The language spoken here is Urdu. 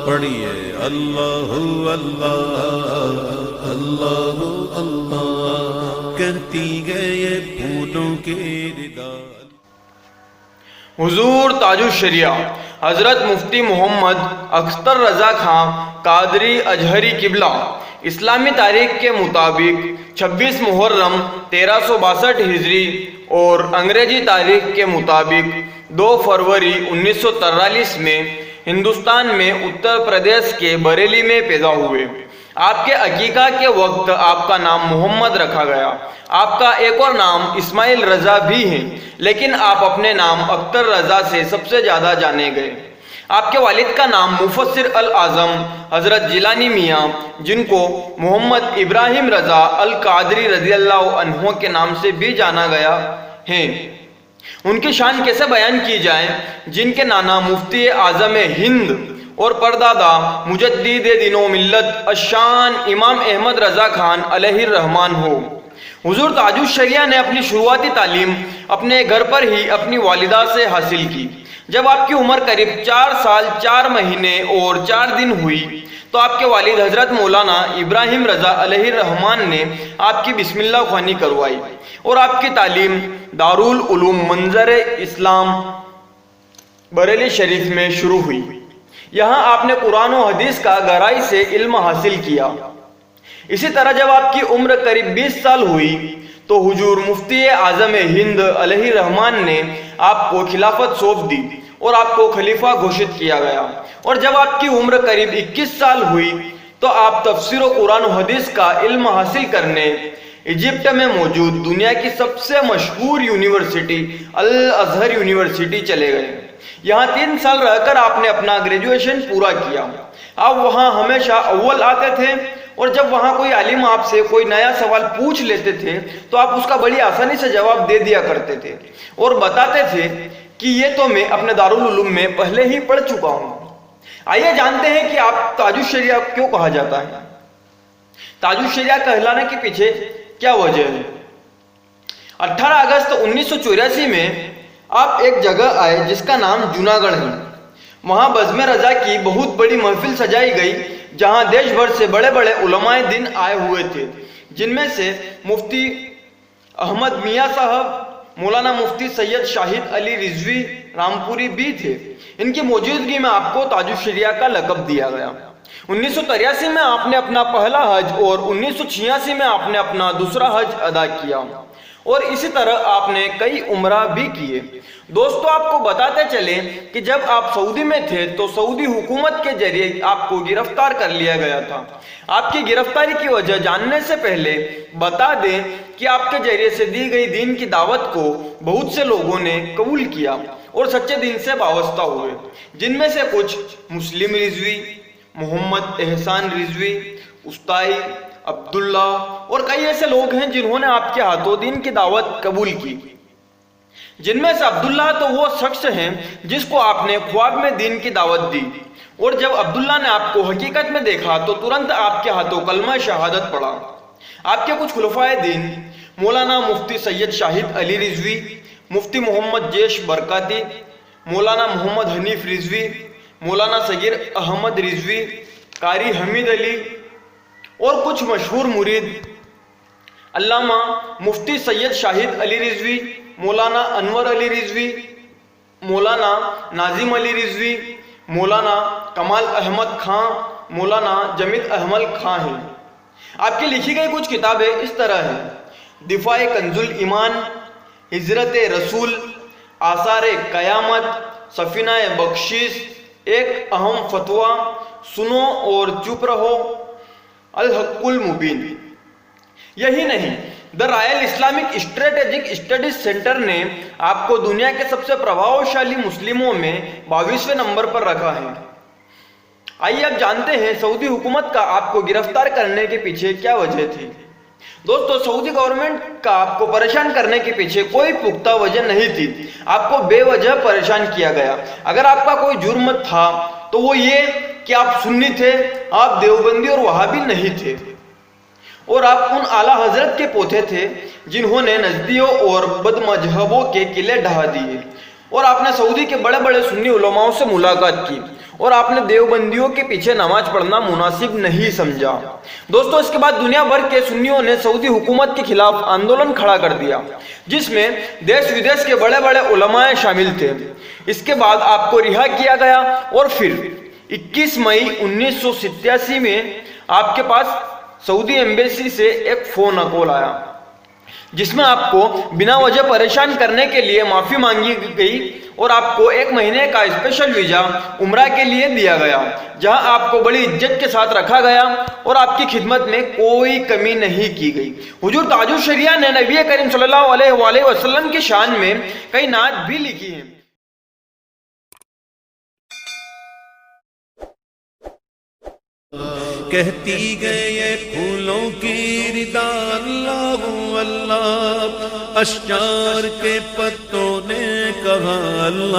پڑھیے اللہ اللہ اللہ اللہ کرتی گئے پھولوں کے ردا۔ حضور تاج الشریعہ حضرت مفتی محمد اختر رضا خان قادری اجہری قبلہ اسلامی تاریخ کے مطابق 26 محرم 1362 ہجری اور انگریزی تاریخ کے مطابق 2 فروری 1943 میں ہندوستان میں اتر پردیش کے بریلی میں پیدا ہوئے۔ آپ کے عقیقہ کے وقت آپ کا نام محمد رکھا گیا۔ آپ کا ایک اور نام اسماعیل رضا بھی ہے، لیکن آپ اپنے نام اختر رضا سے سب سے زیادہ جانے گئے۔ آپ کے والد کا نام مفسر الاعظم حضرت جیلانی میاں، جن کو محمد ابراہیم رضا القادری رضی اللہ عنہ کے نام سے بھی جانا گیا ہے۔ ان کی شان کیسے بیان کی جائے، جن کے نانا مفتی اعظم ہند اور پردادا مجدد دین و ملت الشان امام احمد رضا خان علیہ الرحمن ہو۔ حضور تاج الشریعہ نے اپنی شروعاتی تعلیم اپنے گھر پر ہی اپنی والدہ سے حاصل کی۔ جب آپ کی عمر قریب 4 سال 4 مہینے اور 4 دن ہوئی تو آپ کے والد حضرت مولانا ابراہیم رضا علیہ الرحمن نے آپ کی بسم اللہ خوانی کروائی اور آپ کی تعلیم دارالعلوم منظر اسلام بریلی شریف میں شروع ہوئی۔ یہاں آپ نے قرآن و حدیث کا گہرائی سے علم حاصل کیا۔ اسی طرح جب آپ کی عمر قریب 20 سال ہوئی تو حضور مفتی اعظم ہند علیہ الرحمن نے آپ کو خلافت سونپ دی اور آپ کو خلیفہ گھوشت کیا گیا۔ اور جب آپ کی عمر قریب 21 سال ہوئی تو آپ تفسیر و قرآن و حدیث کا علم حاصل کرنے ایجپٹ میں موجود دنیا کی سب سے مشہور یونیورسٹی الازہر یونیورسٹی چلے گئے۔ یہاں 3 سال رہ کر آپ نے اپنا گریجویشن پورا کیا۔ آپ وہاں ہمیشہ اول آتے تھے اور جب وہاں کوئی عالم آپ سے کوئی نیا سوال پوچھ لیتے تھے تو آپ اس کا بڑی آسانی سے جواب دے دیا کرتے تھے اور بتاتے تھے کہ یہ تو میں اپنے دارالعلوم میں پہلے ہی پڑھ چکا ہوں۔ آئیے جانتے ہیں کہ آپ تاج الشریعہ کیوں کہا جاتا ہے۔ تاج الشریعہ کہلانے کے پیچھے کیا وجہ ہے؟ 18 اگست 1984 میں آپ ایک جگہ آئے جس کا نام جوناگڑھ ہے۔ وہاں بزم رضا کی بہت بڑی محفل سجائی گئی جہاں دیش بھر سے بڑے بڑے علماء دین آئے ہوئے تھے، جن میں سے مفتی احمد میاں صاحب، مولانا مفتی سید شاہد علی رضوی رامپوری بھی تھے۔ ان کی موجودگی میں آپ کو تاج الشریعہ کا لقب دیا گیا۔ 1983 میں آپ نے اپنا پہلا حج اور 1986 میں آپ نے اپنا دوسرا حج ادا کیا اور اسی طرح آپ نے کئی عمرہ بھی کیے۔ دوستو، آپ کو بتاتے چلیں کہ جب آپ سعودی میں تھے تو سعودی حکومت کے ذریعے آپ کو گرفتار کر لیا گیا تھا۔ آپ کی گرفتاری کی وجہ جاننے سے پہلے بتا دیں کہ آپ کے ذریعے سے دی گئی دین کی دعوت کو بہت سے لوگوں نے قبول کیا اور سچے دین سے وابستہ ہوئے، جن میں سے کچھ مسلم رضوی، محمد احسان رضوی، استائی عبداللہ اور کئی ایسے لوگ ہیں جنہوں نے آپ کے ہاتھوں دین کی دعوت قبول کی۔ جن میں سے عبداللہ تو وہ شخص ہیں جس کو آپ نے خواب میں دین کی دعوت دی، اور جب عبداللہ نے آپ کو حقیقت میں دیکھا تو ترنت آپ کے ہاتھوں کلمہ شہادت پڑھا۔ آپ کے کچھ خلفائے دین مولانا مفتی سید شاہد علی رضوی، مفتی محمد جیش برکاتی، مولانا محمد حنیف رضوی، مولانا صغیر احمد رضوی، قاری حمید علی اور کچھ مشہور مرید علامہ مفتی سید شاہد علی رضوی، مولانا انور علی رضوی، مولانا ناظم علی رضوی، مولانا کمال احمد خان، مولانا جمیل احمد خان ہیں۔ آپ کی لکھی گئی کچھ کتابیں اس طرح ہیں: دفاع کنز الایمان، ہجرت رسول، آثار قیامت، سفینہ بخشش، ایک اہم فتویٰ، سنو اور چپ رہو، الحق المبین۔ یہی نہیں، the Royal Islamic Strategic Studies Centre نے آپ کو دنیا کے سب سے پربھاوشالی مسلموں میں 22ویں نمبر پر رکھا ہے۔ آئیے اب جانتے ہیں سعودی حکومت کا آپ کو گرفتار کرنے کے پیچھے کیا وجہ تھی۔ دوستو، سعودی گورنمنٹ کا آپ کو پریشان کرنے کے پیچھے کوئی پختہ وجہ نہیں تھی۔ آپ کو بے وجہ پریشان کیا گیا۔ اگر آپ کا کوئی جرم تھا تو وہ یہ کہ آپ سنی تھے، آپ دیوبندی اور وہابی نہیں تھے، اور آپ ان اعلیٰ حضرت کے پوتے تھے جنہوں نے نجدیوں اور بد مذہبوں کے قلعے ڈھا دیے، اور آپ نے سعودی کے بڑے بڑے سنی علماؤں سے ملاقات کی اور آپ نے دیوبندیوں کے پیچھے نماز پڑھنا مناسب نہیں سمجھا۔ دوستو اس کے بعد دنیا بھر کے سنیوں نے سعودی حکومت کے خلاف آندولن کھڑا کر دیا، جس میں دیش ودیش کے بڑے بڑے علماء شامل تھے۔ اس کے بعد آپ کو رہا کیا گیا اور پھر 21 مئی 1987 میں آپ کے پاس سعودی ایمبیسی سے ایک فون کال آیا، جس میں آپ کو بنا وجہ پریشان کرنے کے لیے معافی مانگی گئی اور آپ کو 1 مہینے کا اسپیشل ویزا عمرہ کے لیے دیا گیا، جہاں آپ کو بڑی عزت کے ساتھ رکھا گیا اور آپ کی خدمت میں کوئی کمی نہیں کی گئی۔ حضور تاج الشریعہ نے نبی کریم صلی اللہ علیہ وآلہ وسلم کی شان میں کئی نعت بھی لکھی ہیں۔ کہتی گئے پھولوں کی ردا اللہ اللہ، اشجار کے پتوں نے کہا اللہ۔